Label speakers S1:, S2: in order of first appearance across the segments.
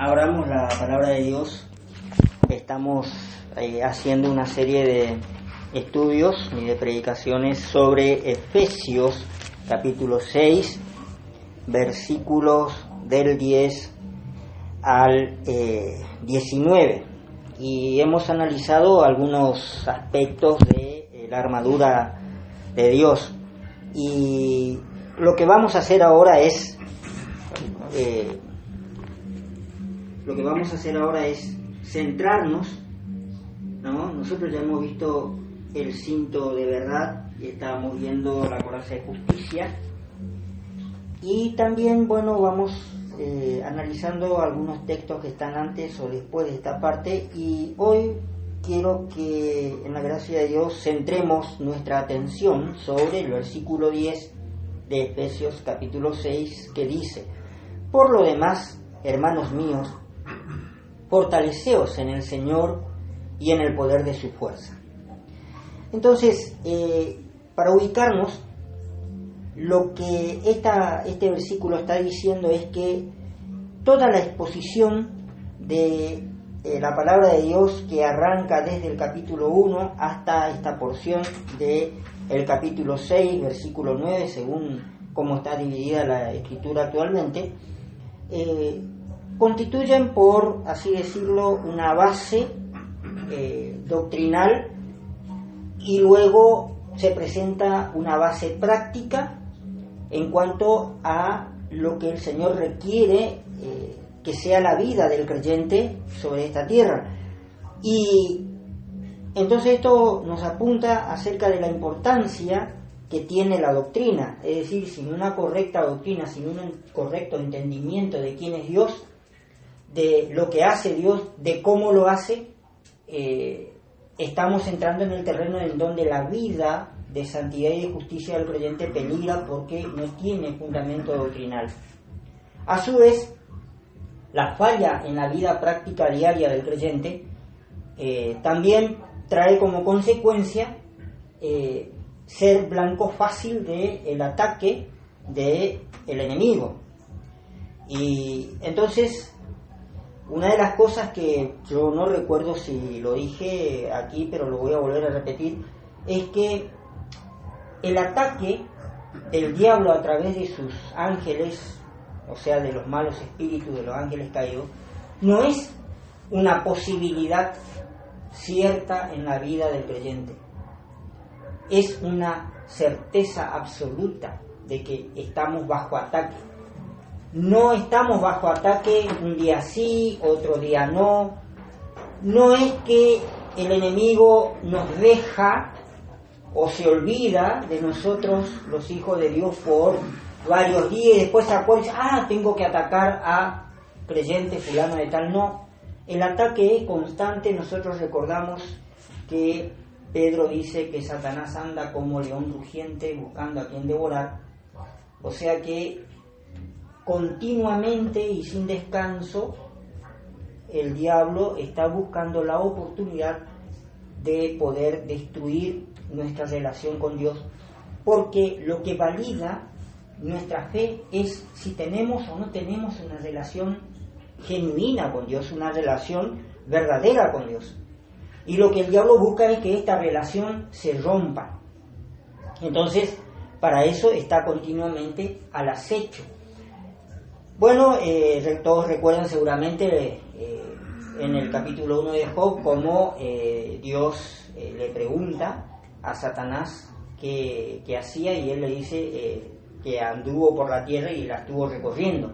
S1: Abramos la palabra de Dios. Estamos haciendo una serie de estudios y de predicaciones sobre Efesios capítulo 6, versículos del 10 al 19. Y hemos analizado algunos aspectos de la armadura de Dios. Y lo que vamos a hacer ahora es centrarnos, ¿no? Nosotros ya hemos visto el cinto de verdad y estábamos viendo la coraza de justicia, y también, vamos analizando algunos textos que están antes o después de esta parte, y hoy quiero que, en la gracia de Dios, centremos nuestra atención sobre el versículo 10 de Efesios capítulo 6, que dice: por lo demás, hermanos míos, fortaleceos en el Señor y en el poder de su fuerza. Entonces, para ubicarnos, lo que este versículo está diciendo es que toda la exposición de la palabra de Dios, que arranca desde el capítulo 1 hasta esta porción del capítulo 6, versículo 9, según cómo está dividida la escritura actualmente, constituyen, por así decirlo, una base doctrinal, y luego se presenta una base práctica en cuanto a lo que el Señor requiere que sea la vida del creyente sobre esta tierra. Y entonces esto nos apunta acerca de la importancia que tiene la doctrina, es decir, sin una correcta doctrina, sin un correcto entendimiento de quién es Dios, de lo que hace Dios, de cómo lo hace, estamos entrando en el terreno en donde la vida de santidad y de justicia del creyente peligra, porque no tiene fundamento doctrinal. A su vez, la falla en la vida práctica diaria del creyente también trae como consecuencia ser blanco fácil del ataque del enemigo. Y entonces, una de las cosas que yo no recuerdo si lo dije aquí, pero lo voy a volver a repetir, es que el ataque del diablo a través de sus ángeles, o sea, de los malos espíritus, de los ángeles caídos, no es una posibilidad cierta en la vida del creyente. Es una certeza absoluta de que estamos bajo ataque. No estamos bajo ataque un día sí, otro día no. No es que el enemigo nos deja o se olvida de nosotros, los hijos de Dios, por varios días, y después se acuerda y dice: tengo que atacar a creyente fulano de tal. No, el ataque es constante. Nosotros recordamos que Pedro dice que Satanás anda como león rugiente buscando a quien devorar. O sea que continuamente y sin descanso el diablo está buscando la oportunidad de poder destruir nuestra relación con Dios, porque lo que valida nuestra fe es si tenemos o no tenemos una relación genuina con Dios, una relación verdadera con Dios. Y lo que el diablo busca es que esta relación se rompa. Entonces, para eso está continuamente al acecho. Todos recuerdan seguramente en el capítulo 1 de Job cómo Dios le pregunta a Satanás qué hacía, y él le dice que anduvo por la tierra y la estuvo recorriendo.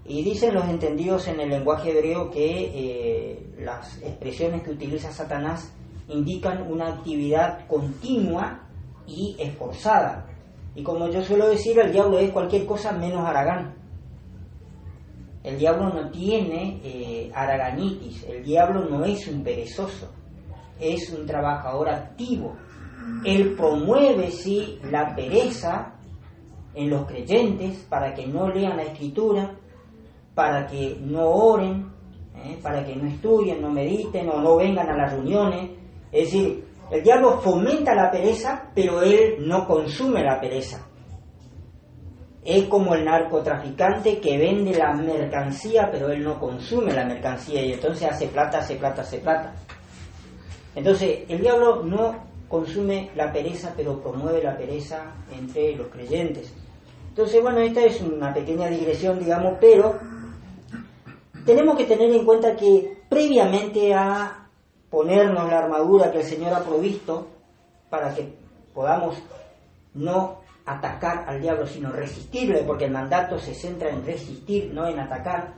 S1: Y dicen los entendidos en el lenguaje hebreo que las expresiones que utiliza Satanás indican una actividad continua y esforzada. Y como yo suelo decir, el diablo es cualquier cosa menos haragán. El diablo no tiene haraganitis. El diablo no es un perezoso, es un trabajador activo. Él promueve, sí, la pereza en los creyentes para que no lean la Escritura, para que no oren, para que no estudien, no mediten o no vengan a las reuniones. Es decir, el diablo fomenta la pereza, pero él no consume la pereza. Es como el narcotraficante que vende la mercancía, pero él no consume la mercancía y entonces hace plata. Entonces, el diablo no consume la pereza, pero promueve la pereza entre los creyentes. Entonces, bueno, esta es una pequeña digresión, digamos, pero tenemos que tener en cuenta que previamente a ponernos la armadura que el Señor ha provisto para que podamos no atacar al diablo, sino resistirle, porque el mandato se centra en resistir, no en atacar,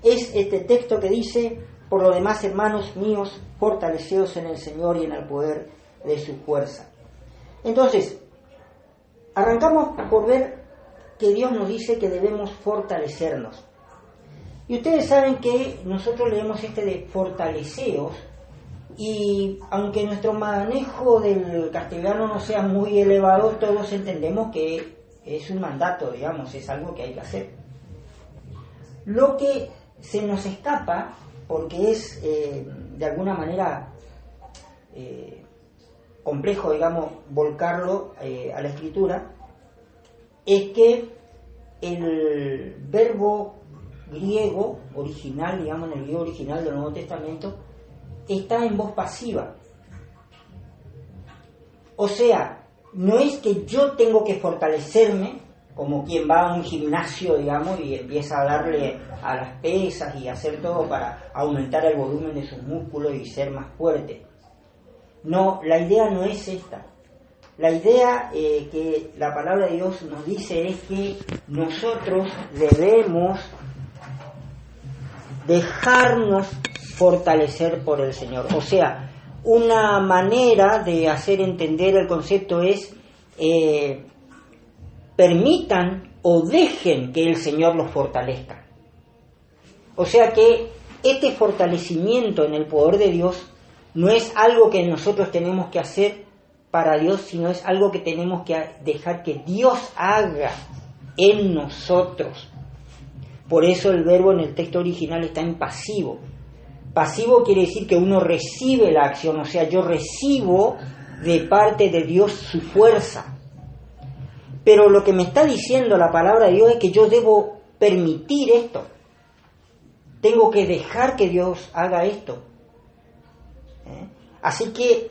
S1: es este texto que dice: por lo demás, hermanos míos, fortaleceos en el Señor y en el poder de su fuerza. Entonces, arrancamos por ver que Dios nos dice que debemos fortalecernos. Y ustedes saben que nosotros leemos de fortaleceos, y aunque nuestro manejo del castellano no sea muy elevado, todos entendemos que es un mandato, digamos, es algo que hay que hacer. Lo que se nos escapa, porque es de alguna manera complejo, digamos, volcarlo a la escritura, es que el verbo griego original, digamos, en el griego original del Nuevo Testamento, está en voz pasiva. O sea, no es que yo tengo que fortalecerme como quien va a un gimnasio, digamos, y empieza a darle a las pesas y hacer todo para aumentar el volumen de sus músculos y ser más fuerte. No, la idea no es esta. La idea que la palabra de Dios nos dice es que nosotros debemos dejarnos fortalecer por el Señor. O sea, una manera de hacer entender el concepto es permitan o dejen que el Señor los fortalezca. O sea que este fortalecimiento en el poder de Dios no es algo que nosotros tenemos que hacer para Dios, sino es algo que tenemos que dejar que Dios haga en nosotros. Por eso el verbo en el texto original está en pasivo. Pasivo quiere decir que uno recibe la acción, o sea, yo recibo de parte de Dios su fuerza. Pero lo que me está diciendo la palabra de Dios es que yo debo permitir esto. Tengo que dejar que Dios haga esto. Así que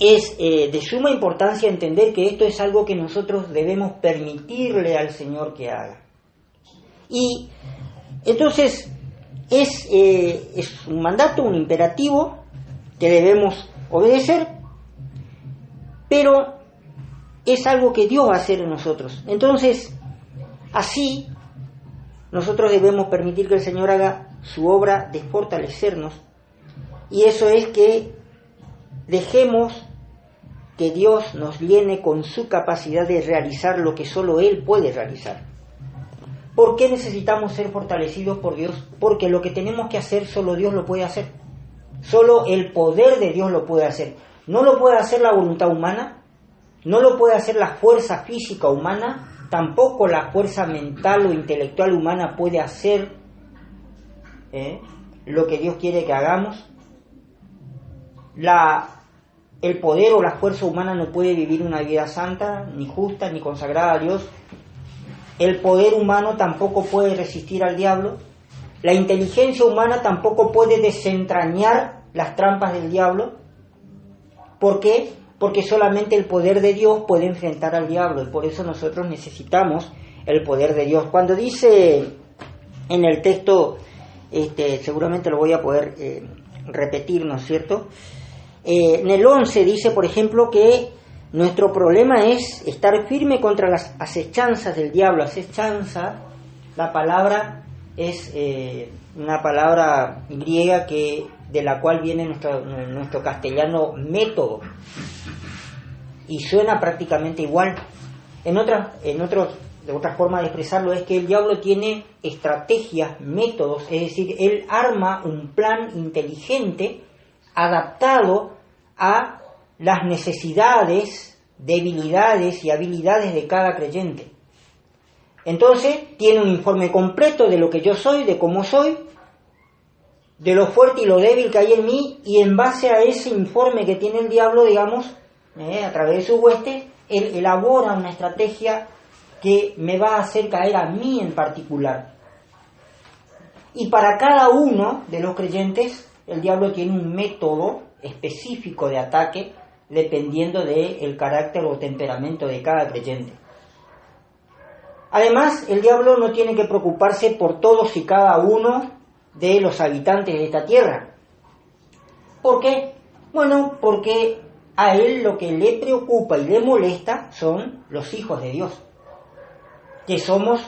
S1: es de suma importancia entender que esto es algo que nosotros debemos permitirle al Señor que haga. Y entonces es un mandato, un imperativo que debemos obedecer, pero es algo que Dios va a hacer en nosotros. Entonces, así, nosotros debemos permitir que el Señor haga su obra de fortalecernos, y eso es que dejemos que Dios nos llene con su capacidad de realizar lo que solo Él puede realizar. ¿Por qué necesitamos ser fortalecidos por Dios? Porque lo que tenemos que hacer solo Dios lo puede hacer. Solo el poder de Dios lo puede hacer. No lo puede hacer la voluntad humana, no lo puede hacer la fuerza física humana, tampoco la fuerza mental o intelectual humana puede hacer lo que Dios quiere que hagamos. El poder o la fuerza humana no puede vivir una vida santa, ni justa, ni consagrada a Dios. El poder humano tampoco puede resistir al diablo. La inteligencia humana tampoco puede desentrañar las trampas del diablo. ¿Por qué? Porque solamente el poder de Dios puede enfrentar al diablo, y por eso nosotros necesitamos el poder de Dios. Cuando dice en el texto, seguramente lo voy a poder repetir, ¿no es cierto? En el 11 dice, por ejemplo, que nuestro problema es estar firme contra las acechanzas del diablo. Acechanza, la palabra es una palabra griega de la cual viene nuestro castellano método, y suena prácticamente igual. De otra forma de expresarlo es que el diablo tiene estrategias, métodos, es decir, él arma un plan inteligente adaptado a las necesidades, debilidades y habilidades de cada creyente. Entonces, tiene un informe completo de lo que yo soy, de cómo soy, de lo fuerte y lo débil que hay en mí, y en base a ese informe que tiene el diablo, digamos, a través de su hueste, él elabora una estrategia que me va a hacer caer a mí en particular. Y para cada uno de los creyentes, el diablo tiene un método específico de ataque dependiendo del carácter o temperamento de cada creyente. Además, el diablo no tiene que preocuparse por todos y cada uno de los habitantes de esta tierra. ¿Por qué? Bueno, porque a él lo que le preocupa y le molesta son los hijos de Dios, que somos,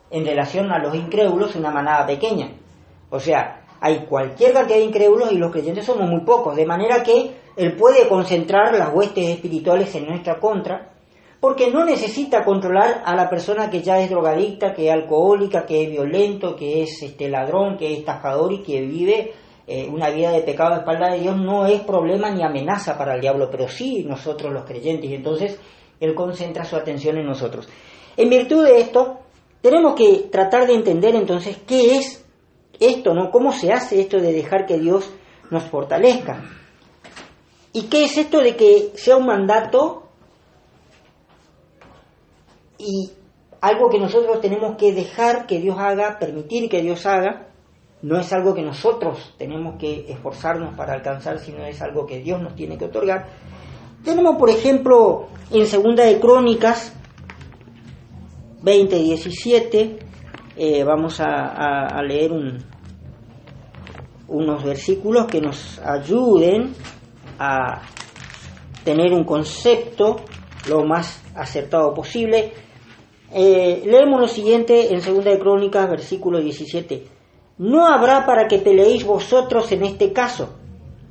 S1: en relación a los incrédulos, una manada pequeña. O sea, hay cualquier cantidad de incrédulos y los creyentes somos muy pocos, de manera que él puede concentrar las huestes espirituales en nuestra contra, porque no necesita controlar a la persona que ya es drogadicta, que es alcohólica, que es violento, que es ladrón, que es estafador y que vive una vida de pecado a espalda de Dios. No es problema ni amenaza para el diablo, pero sí nosotros los creyentes, y entonces él concentra su atención en nosotros. En virtud de esto, tenemos que tratar de entender entonces qué es esto, ¿no? ¿Cómo se hace esto de dejar que Dios nos fortalezca? ¿Y qué es esto de que sea un mandato y algo que nosotros tenemos que dejar que Dios haga, permitir que Dios haga? No es algo que nosotros tenemos que esforzarnos para alcanzar, sino es algo que Dios nos tiene que otorgar. Tenemos, por ejemplo, en Segunda de Crónicas 20:17, vamos a leer unos versículos que nos ayuden a tener un concepto lo más acertado posible. Leemos lo siguiente en Segunda de Crónicas, versículo 17. No habrá para que peleéis vosotros en este caso.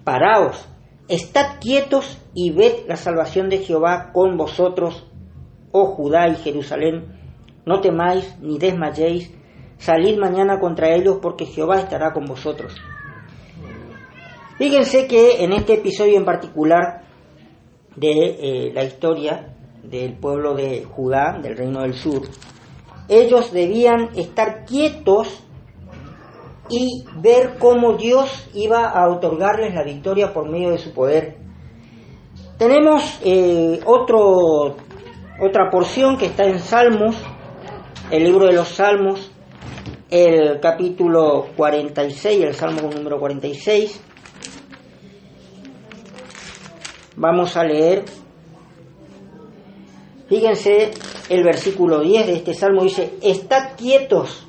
S1: Paraos, estad quietos y ved la salvación de Jehová con vosotros, oh Judá y Jerusalén. No temáis ni desmayéis, salid mañana contra ellos, porque Jehová estará con vosotros. Fíjense que en este episodio en particular de la historia del pueblo de Judá, del reino del sur, ellos debían estar quietos y ver cómo Dios iba a otorgarles la victoria por medio de su poder. Tenemos otra porción que está en Salmos, el libro de los Salmos, el capítulo 46, el Salmo número 46. Vamos a leer, fíjense, el versículo 10 de este Salmo dice: Estad quietos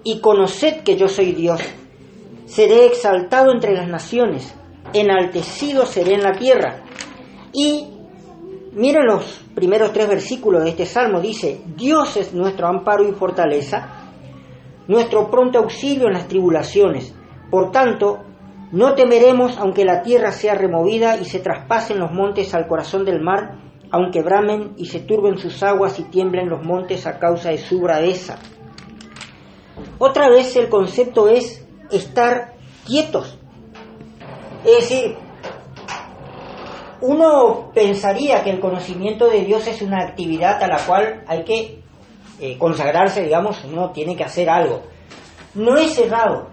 S1: y conoced que yo soy Dios. Seré exaltado entre las naciones, enaltecido seré en la tierra. Y miren los primeros 3 versículos de este Salmo, dice: Dios es nuestro amparo y fortaleza, nuestro pronto auxilio en las tribulaciones. Por tanto, no temeremos aunque la tierra sea removida y se traspasen los montes al corazón del mar, aunque bramen y se turben sus aguas y tiemblen los montes a causa de su braveza. Otra vez el concepto es estar quietos. Es decir, uno pensaría que el conocimiento de Dios es una actividad a la cual hay que consagrarse, digamos, uno tiene que hacer algo. No es errado,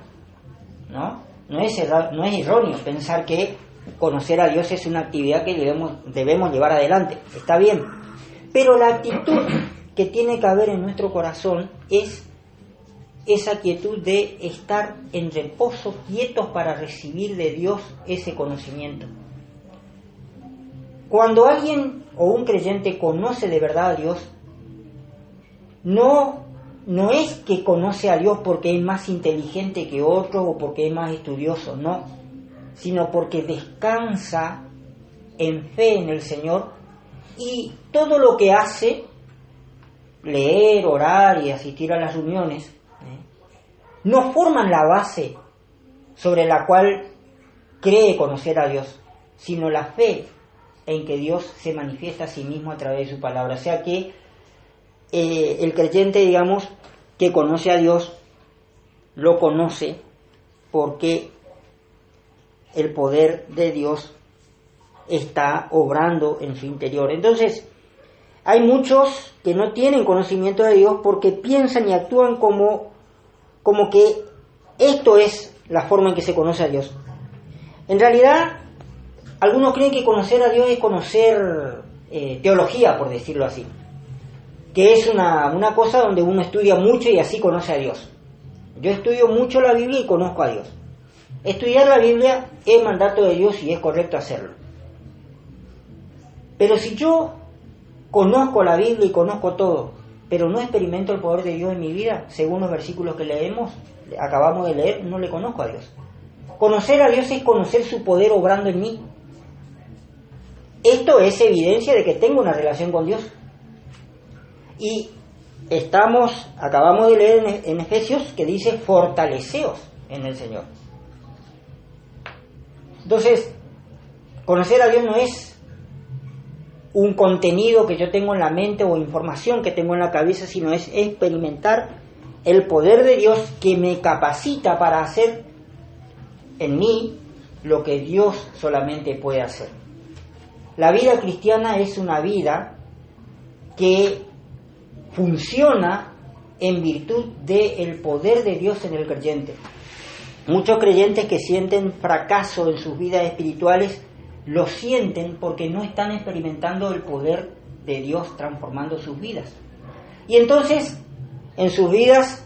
S1: no es erróneo pensar que conocer a Dios es una actividad que debemos llevar adelante, está bien, pero la actitud que tiene que haber en nuestro corazón es esa quietud de estar en reposo, quietos para recibir de Dios ese conocimiento. Cuando alguien o un creyente conoce de verdad a Dios, no es que conoce a Dios porque es más inteligente que otro o porque es más estudioso, no, sino porque descansa en fe en el Señor, y todo lo que hace, leer, orar y asistir a las reuniones, no forman la base sobre la cual cree conocer a Dios, sino la fe en que Dios se manifiesta a sí mismo a través de su palabra. O sea que el creyente, digamos, que conoce a Dios, lo conoce porque el poder de Dios está obrando en su interior. Entonces, hay muchos que no tienen conocimiento de Dios porque piensan y actúan como que esto es la forma en que se conoce a Dios. En realidad, algunos creen que conocer a Dios es conocer teología, por decirlo así. que es una cosa donde uno estudia mucho y así conoce a Dios. Yo estudio mucho la Biblia y conozco a Dios. Estudiar la Biblia es mandato de Dios y es correcto hacerlo. Pero si yo conozco la Biblia y conozco todo, pero no experimento el poder de Dios en mi vida, según los versículos que acabamos de leer, no le conozco a Dios. Conocer a Dios es conocer su poder obrando en mí. Esto es evidencia de que tengo una relación con Dios. Y acabamos de leer en Efesios que dice fortaleceos en el Señor. Entonces, conocer a Dios no es un contenido que yo tengo en la mente o información que tengo en la cabeza, sino es experimentar el poder de Dios que me capacita para hacer en mí lo que Dios solamente puede hacer. La vida cristiana es una vida que funciona en virtud del poder de Dios en el creyente. Muchos creyentes que sienten fracaso en sus vidas espirituales lo sienten porque no están experimentando el poder de Dios transformando sus vidas. Y entonces, en sus vidas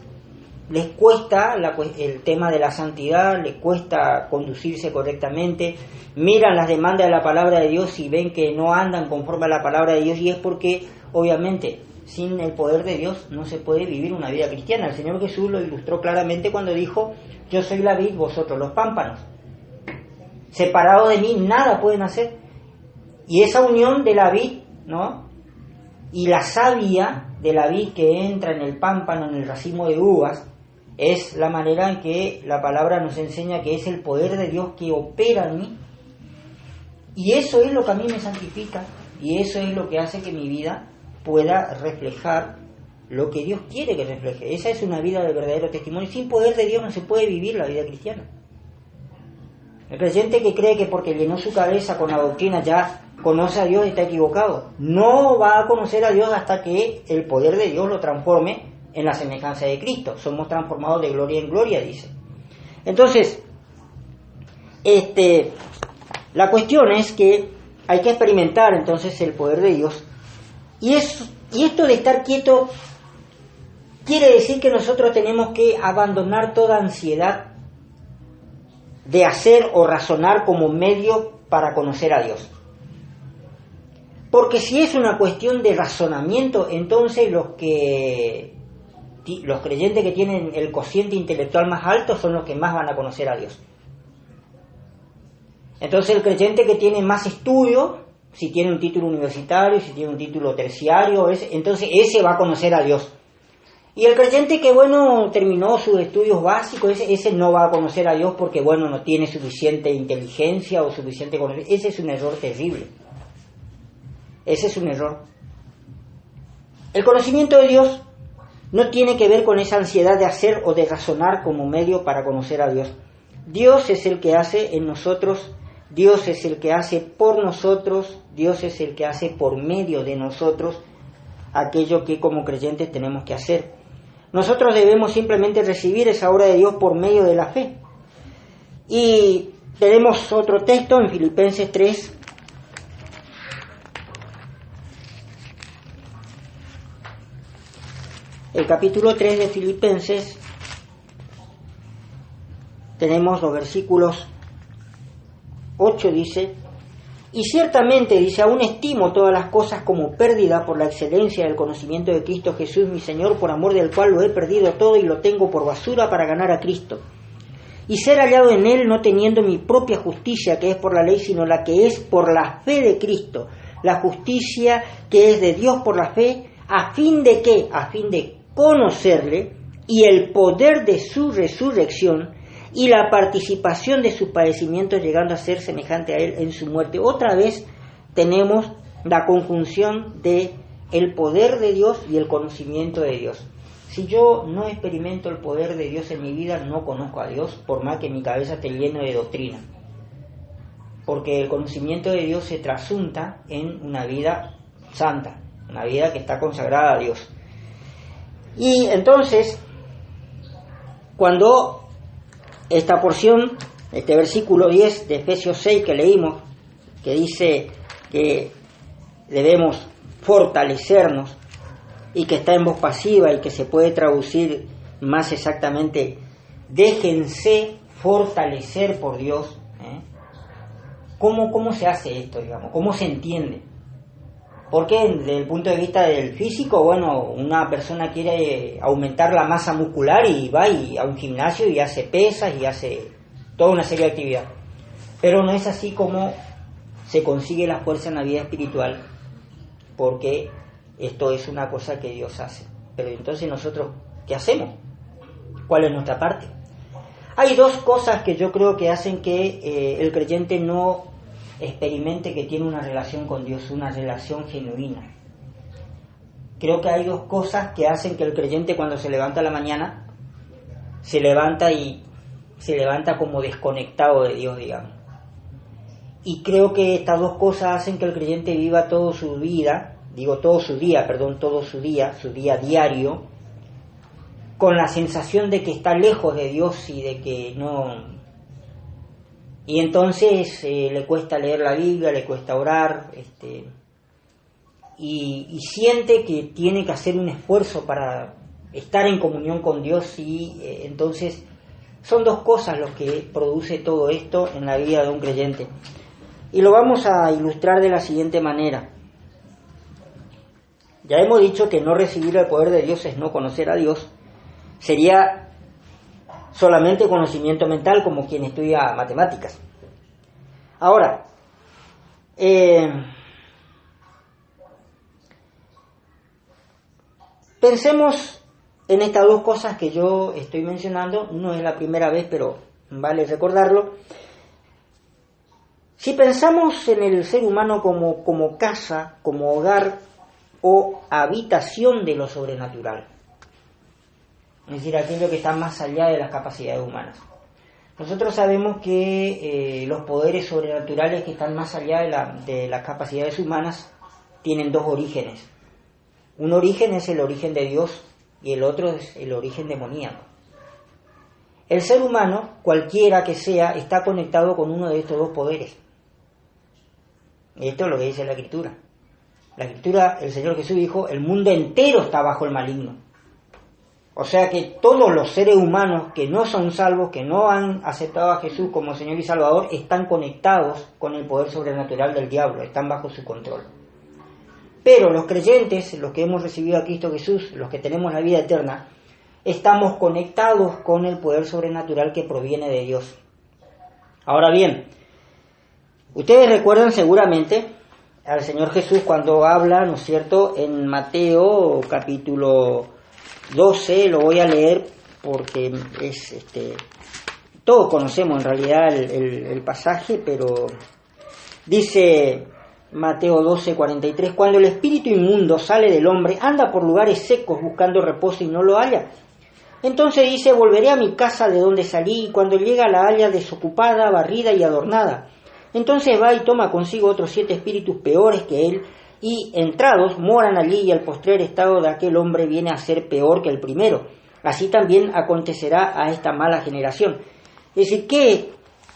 S1: les cuesta el tema de la santidad, les cuesta conducirse correctamente, miran las demandas de la palabra de Dios y ven que no andan conforme a la palabra de Dios, y es porque, obviamente, sin el poder de Dios no se puede vivir una vida cristiana. El Señor Jesús lo ilustró claramente cuando dijo: yo soy la vid, vosotros los pámpanos. Separados de mí nada pueden hacer. Y esa unión de la vid, ¿no?, y la savia de la vid que entra en el pámpano, en el racimo de uvas, es la manera en que la palabra nos enseña que es el poder de Dios que opera en mí. Y eso es lo que a mí me santifica, y eso es lo que hace que mi vida pueda reflejar lo que Dios quiere que refleje. Esa es una vida de verdadero testimonio. Sin poder de Dios no se puede vivir la vida cristiana. El creyente que cree que porque llenó su cabeza con la doctrina ya conoce a Dios está equivocado. No va a conocer a Dios hasta que el poder de Dios lo transforme en la semejanza de Cristo. Somos transformados de gloria en gloria, dice. Entonces, la cuestión es que hay que experimentar entonces el poder de Dios. Y esto de estar quieto quiere decir que nosotros tenemos que abandonar toda ansiedad de hacer o razonar como medio para conocer a Dios. Porque si es una cuestión de razonamiento, entonces los creyentes que tienen el cociente intelectual más alto son los que más van a conocer a Dios. Entonces el creyente que tiene más estudio, si tiene un título universitario, si tiene un título terciario, entonces ese va a conocer a Dios. Y el creyente que, terminó sus estudios básicos, ese no va a conocer a Dios porque, no tiene suficiente inteligencia o suficiente conocimiento. Ese es un error terrible. Ese es un error. El conocimiento de Dios no tiene que ver con esa ansiedad de hacer o de razonar como medio para conocer a Dios. Dios es el que hace en nosotros, Dios es el que hace por nosotros, Dios es el que hace por medio de nosotros aquello que como creyentes tenemos que hacer. Nosotros debemos simplemente recibir esa obra de Dios por medio de la fe. Y tenemos otro texto en Filipenses 3. El capítulo 3 de Filipenses, tenemos los versículos 8, dice: y ciertamente, dice, aún estimo todas las cosas como pérdida por la excelencia del conocimiento de Cristo Jesús, mi Señor, por amor del cual lo he perdido todo y lo tengo por basura para ganar a Cristo. Y ser hallado en Él, no teniendo mi propia justicia, que es por la ley, sino la que es por la fe de Cristo, la justicia que es de Dios por la fe, a fin de ¿qué? A fin de conocerle y el poder de su resurrección y la participación de sus padecimientos, llegando a ser semejante a Él en su muerte. Otra vez tenemos la conjunción de el poder de Dios y el conocimiento de Dios. Si yo no experimento el poder de Dios en mi vida, no conozco a Dios, por más que mi cabeza esté llena de doctrina. Porque el conocimiento de Dios se trasunta en una vida santa, una vida que está consagrada a Dios. Y entonces, cuando esta porción, este versículo 10 de Efesios 6 que leímos, que dice que debemos fortalecernos, y que está en voz pasiva y que se puede traducir más exactamente, déjense fortalecer por Dios. ¿Cómo se hace esto, digamos? ¿Cómo se entiende? Porque desde el punto de vista del físico, bueno, una persona quiere aumentar la masa muscular y va a un gimnasio y hace pesas y hace toda una serie de actividades. Pero no es así como se consigue la fuerza en la vida espiritual, porque esto es una cosa que Dios hace. Pero entonces nosotros, ¿qué hacemos? ¿Cuál es nuestra parte? Hay dos cosas que yo creo que hacen que el creyente no experimente que tiene una relación con Dios, una relación genuina. Creo que hay dos cosas que hacen que el creyente, cuando se levanta a la mañana, se levanta como desconectado de Dios, digamos. Y creo que estas dos cosas hacen que el creyente viva todo su día diario, con la sensación de que está lejos de Dios y de que no. Y entonces le cuesta leer la Biblia, le cuesta orar, y siente que tiene que hacer un esfuerzo para estar en comunión con Dios, y entonces son dos cosas los que produce todo esto en la vida de un creyente. Y lo vamos a ilustrar de la siguiente manera. Ya hemos dicho que no recibir el poder de Dios es no conocer a Dios. Sería solamente conocimiento mental, como quien estudia matemáticas. Ahora, pensemos en estas dos cosas que yo estoy mencionando. No es la primera vez, pero vale recordarlo. Si pensamos en el ser humano como casa, como hogar o habitación de lo sobrenatural, es decir, aquello que está más allá de las capacidades humanas. Nosotros sabemos que los poderes sobrenaturales que están más allá de las capacidades humanas tienen dos orígenes. Un origen es el origen de Dios y el otro es el origen demoníaco. El ser humano, cualquiera que sea, está conectado con uno de estos dos poderes. Esto es lo que dice la Escritura. La Escritura, el Señor Jesús dijo, el mundo entero está bajo el maligno. O sea que todos los seres humanos que no son salvos, que no han aceptado a Jesús como Señor y Salvador, están conectados con el poder sobrenatural del diablo, están bajo su control. Pero los creyentes, los que hemos recibido a Cristo Jesús, los que tenemos la vida eterna, estamos conectados con el poder sobrenatural que proviene de Dios. Ahora bien, ustedes recuerdan seguramente al Señor Jesús cuando habla, ¿no es cierto?, en Mateo capítulo 12, lo voy a leer porque es todos conocemos en realidad el pasaje, pero dice Mateo 12:43, cuando el espíritu inmundo sale del hombre, anda por lugares secos buscando reposo y no lo halla. Entonces dice, volveré a mi casa de donde salí, y cuando llega la halla desocupada, barrida y adornada. Entonces va y toma consigo otros 7 espíritus peores que él, y entrados moran allí, y el postrer estado de aquel hombre viene a ser peor que el primero. Así también acontecerá a esta mala generación. Es decir, ¿qué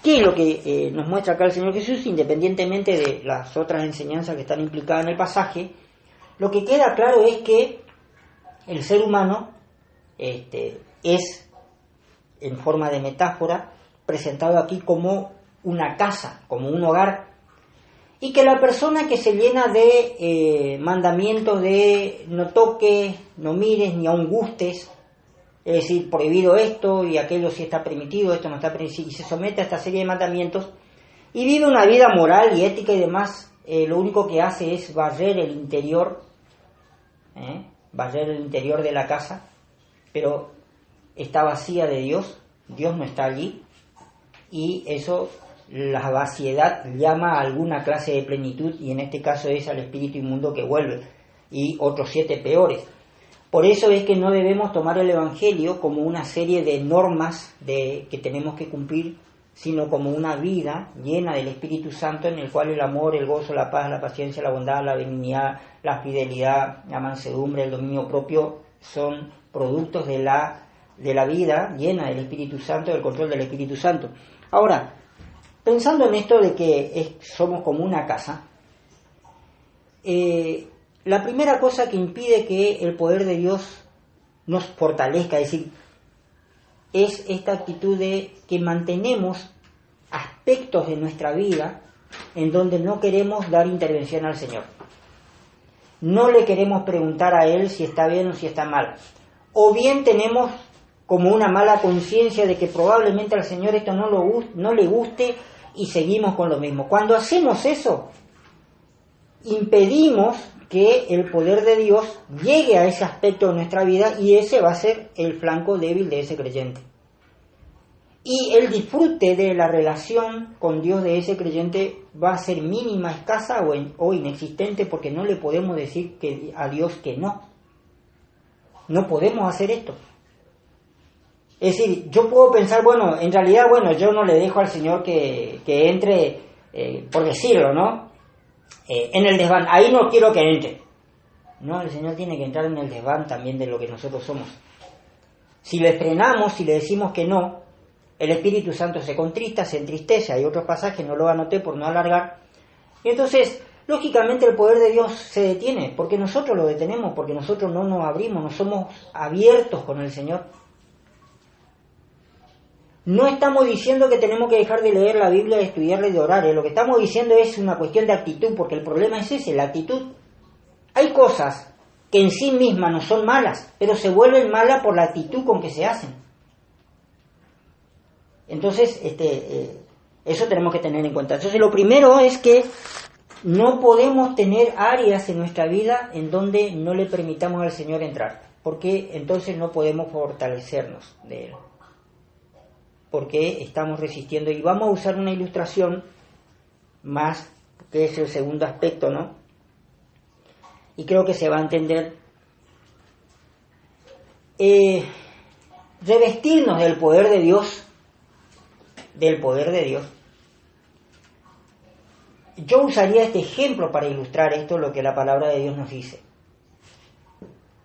S1: es lo que nos muestra acá el Señor Jesús? Independientemente de las otras enseñanzas que están implicadas en el pasaje, lo que queda claro es que el ser humano es, en forma de metáfora, presentado aquí como una casa, como un hogar, y que la persona que se llena de mandamientos de no toques, no mires, ni aun gustes, es decir, prohibido esto y aquello sí está permitido, esto no está permitido, y se somete a esta serie de mandamientos y vive una vida moral y ética y demás, lo único que hace es barrer el interior de la casa, pero está vacía de Dios, Dios no está allí, y eso, la vaciedad, llama a alguna clase de plenitud, y en este caso es al espíritu inmundo que vuelve, y otros 7 peores. Por eso es que no debemos tomar el Evangelio como una serie de normas que tenemos que cumplir, sino como una vida llena del Espíritu Santo, en el cual el amor, el gozo, la paz, la paciencia, la bondad, la benignidad, la fidelidad, la mansedumbre, el dominio propio son productos de la vida llena del Espíritu Santo, del control del Espíritu Santo. Ahora, pensando en esto de que somos como una casa, la primera cosa que impide que el poder de Dios nos fortalezca, es decir, es esta actitud de que mantenemos aspectos de nuestra vida en donde no queremos dar intervención al Señor. No le queremos preguntar a Él si está bien o si está mal. O bien tenemos como una mala conciencia de que probablemente al Señor esto no le guste y seguimos con lo mismo. Cuando hacemos eso, impedimos que el poder de Dios llegue a ese aspecto de nuestra vida y ese va a ser el flanco débil de ese creyente. Y el disfrute de la relación con Dios de ese creyente va a ser mínima, escasa o inexistente, porque no le podemos decir a Dios que no. No podemos hacer esto. Es decir, yo puedo pensar, bueno, en realidad, yo no le dejo al Señor que entre, por decirlo, ¿no? En el desván, ahí no quiero que entre. No, el Señor tiene que entrar en el desván también de lo que nosotros somos. Si le frenamos, si le decimos que no, el Espíritu Santo se contrista, se entristece. Hay otros pasajes, no lo anoté por no alargar. Y entonces, lógicamente el poder de Dios se detiene, porque nosotros lo detenemos, porque nosotros no nos abrimos, no somos abiertos con el Señor. No estamos diciendo que tenemos que dejar de leer la Biblia, de estudiarla y de orar. Lo que estamos diciendo es una cuestión de actitud, porque el problema es ese, la actitud. Hay cosas que en sí mismas no son malas, pero se vuelven malas por la actitud con que se hacen. Entonces, eso tenemos que tener en cuenta. Entonces, lo primero es que no podemos tener áreas en nuestra vida en donde no le permitamos al Señor entrar, porque entonces no podemos fortalecernos de Él, porque estamos resistiendo. Y vamos a usar una ilustración más, que es el segundo aspecto, ¿no? Y creo que se va a entender. Revestirnos del poder de Dios, Yo usaría este ejemplo para ilustrar esto, lo que la palabra de Dios nos dice.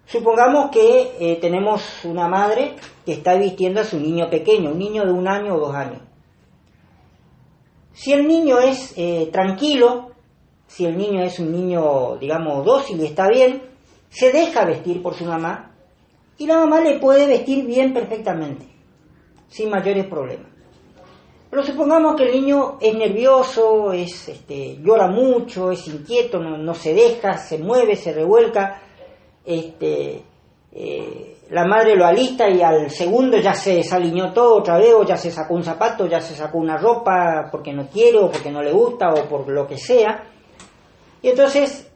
S1: Supongamos que tenemos una madre que está vistiendo a su niño pequeño, un niño de 1 año o 2 años. Si el niño es tranquilo, si el niño es un niño, digamos, dócil y está bien, se deja vestir por su mamá y la mamá le puede vestir bien perfectamente, sin mayores problemas. Pero supongamos que el niño es nervioso, llora mucho, es inquieto, no se deja, se mueve, se revuelca. La madre lo alista y al segundo ya se desaliñó todo otra vez, o ya se sacó un zapato, ya se sacó una ropa porque no quiere o porque no le gusta o por lo que sea. Y entonces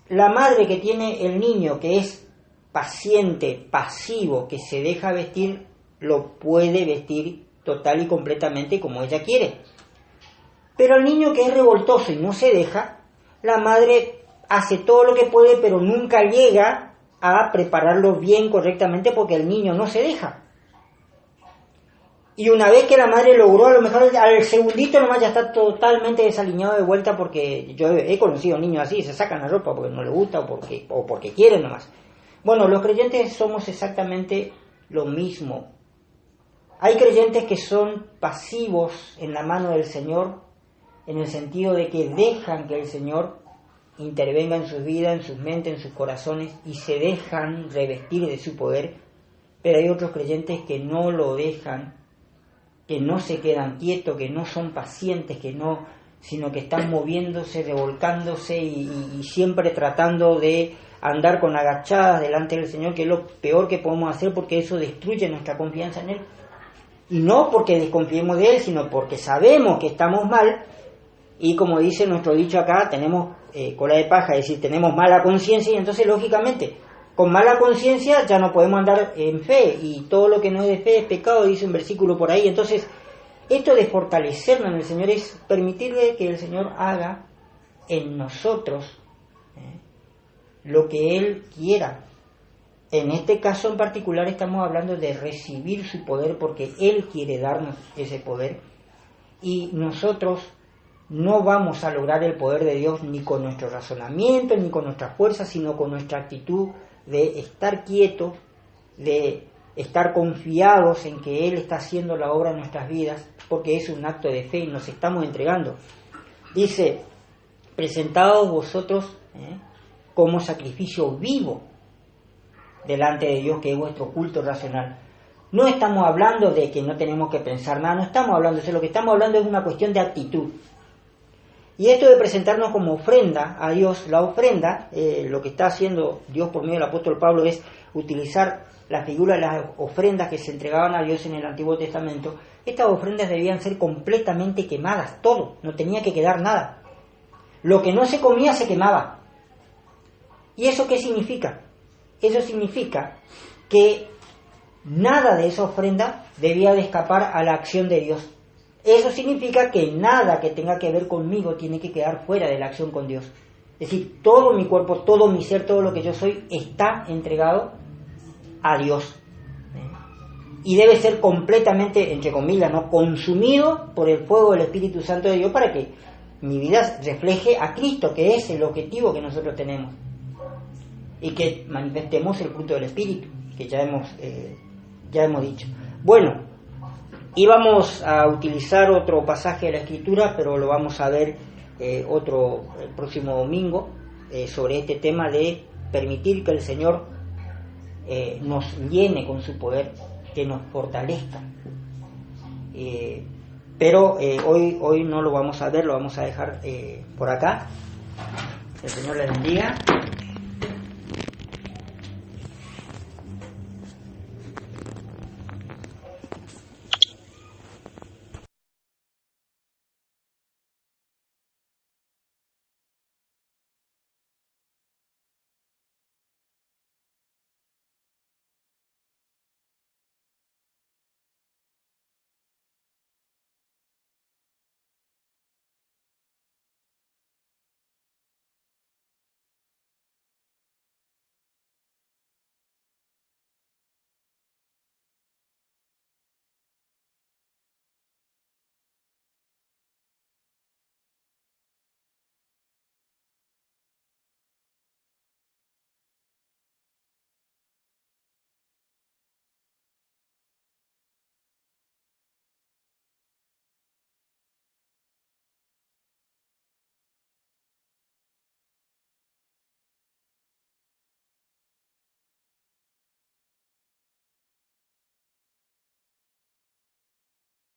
S1: la madre que tiene el niño, que es paciente, pasivo, que se deja vestir, lo puede vestir total y completamente como ella quiere. Pero el niño que es revoltoso y no se deja, la madre hace todo lo que puede, pero nunca llega a prepararlo bien, correctamente, porque el niño no se deja. Y una vez que la madre logró, a lo mejor al segundito nomás ya está totalmente desaliñado de vuelta, porque yo he conocido niños así, se sacan la ropa porque no les gusta o porque quieren nomás. Bueno, los creyentes somos exactamente lo mismo. Hay creyentes que son pasivos en la mano del Señor, en el sentido de que dejan que el Señor intervenga en sus vidas, en sus mentes, en sus corazones, y se dejan revestir de su poder. Pero hay otros creyentes que no lo dejan, que no se quedan quietos, que no son pacientes, sino que están moviéndose, revolcándose y siempre tratando de andar con agachadas delante del Señor, que es lo peor que podemos hacer, porque eso destruye nuestra confianza en Él. Y no porque desconfiemos de Él, sino porque sabemos que estamos mal, y como dice nuestro dicho acá, tenemos cola de paja, es decir, tenemos mala conciencia, y entonces lógicamente con mala conciencia ya no podemos andar en fe, y todo lo que no es de fe es pecado, dice un versículo por ahí. Entonces, esto de fortalecernos en el Señor es permitirle que el Señor haga en nosotros lo que Él quiera. En este caso en particular estamos hablando de recibir su poder, porque Él quiere darnos ese poder, y nosotros no vamos a lograr el poder de Dios ni con nuestro razonamiento, ni con nuestra fuerza, sino con nuestra actitud de estar quietos, de estar confiados en que Él está haciendo la obra en nuestras vidas, porque es un acto de fe y nos estamos entregando. Dice, presentaos vosotros como sacrificio vivo delante de Dios, que es vuestro culto racional. No estamos hablando de que no tenemos que pensar nada, no estamos hablando de eso, lo que estamos hablando es una cuestión de actitud. Y esto de presentarnos como ofrenda a Dios, la ofrenda, lo que está haciendo Dios por medio del apóstol Pablo es utilizar la figura de las ofrendas que se entregaban a Dios en el Antiguo Testamento. Estas ofrendas debían ser completamente quemadas, todo, no tenía que quedar nada. Lo que no se comía se quemaba. ¿Y eso qué significa? Eso significa que nada de esa ofrenda debía de escapar a la acción de Dios. Eso significa que nada que tenga que ver conmigo tiene que quedar fuera de la acción con Dios. Es decir, todo mi cuerpo, todo mi ser, todo lo que yo soy está entregado a Dios. Y debe ser completamente, entre comillas, ¿no?, consumido por el fuego del Espíritu Santo de Dios para que mi vida refleje a Cristo, que es el objetivo que nosotros tenemos. Y que manifestemos el fruto del Espíritu, que ya hemos dicho. Bueno, íbamos a utilizar otro pasaje de la Escritura, pero lo vamos a ver el próximo domingo, sobre este tema de permitir que el Señor nos llene con su poder, que nos fortalezca. Pero hoy no lo vamos a ver, lo vamos a dejar por acá. El Señor les bendiga.